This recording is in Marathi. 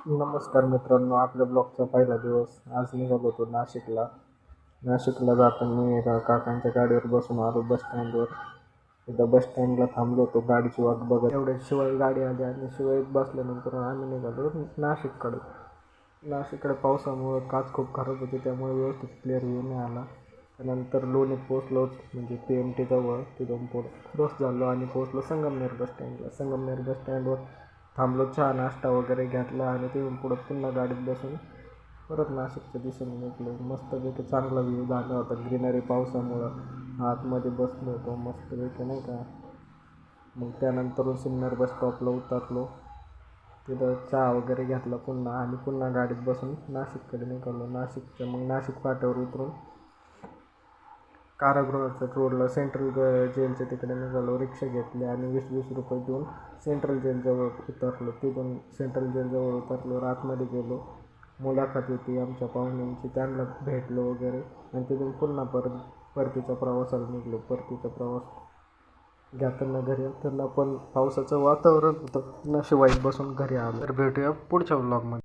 नमस्कार मित्रांनो, आपल्या ब्लॉगचा पहिला दिवस. आज निघालो होतो नाशिकला. नाशिकला जाताना एका काकांच्या गाडीवर बसून आलो बस स्टँडवर. एकदा बस स्टँडला थांबलो होतो गाडीची वाट बघत. एवढ्या शिवाय गाडी आली आणि शिवाय बसल्यानंतर आम्ही निघालो नाशिककडे. नाशिककडे पावसामुळं काच खूप खराब होती, त्यामुळे व्यवस्थित क्लिअर व्ह्यू नाही आला. त्यानंतर लोणीत पोचलोच, म्हणजे PMT जवळ. तिथून पुढं क्रॉस झालो आणि पोचलो संगमनेर बस स्टँडला. संगमनेर बस स्टँडवर थांबलो, चहा नाश्ता वगैरे घेतला आणि तिथून पुढं पुन्हा गाडीत बसून परत नाशिकच्या दिशेने निघलो. मस्तपैकी चांगला व्ह्यू झाला होता, ग्रीनरी पावसामुळं. आतमध्ये बसलो होतो मस्तपैकी, नाही का. मग त्यानंतर सिन्नर बस स्टॉपला उतरलो, तिथं चहा वगैरे घेतला पुन्हा आणि पुन्हा गाडीत बसून नाशिककडे निघालो. नाशिक फाट्यावर उतरून कारागृहाच्या रोडला सेंट्रल जेलच्या तिकडे निघालो. रिक्षा घेतली आणि 20-20 रुपये देऊन सेंट्रल जेलजवळ उतरलो. तिथून सेंट्रल जेलजवळ उतरलो, आतमध्ये गेलो. मुलाखत होती आमच्या पाहुण्यांची, त्यांना भेटलो वगैरे आणि तिथून पुन्हा परतीच्या प्रवासाला निघलो. परतीचा प्रवास घेताना घरी येताना पण पावसाचं वातावरण होतं, नशिबाईत बसून घरी आलो. तर भेटूया पुढच्या व्लॉगमध्ये.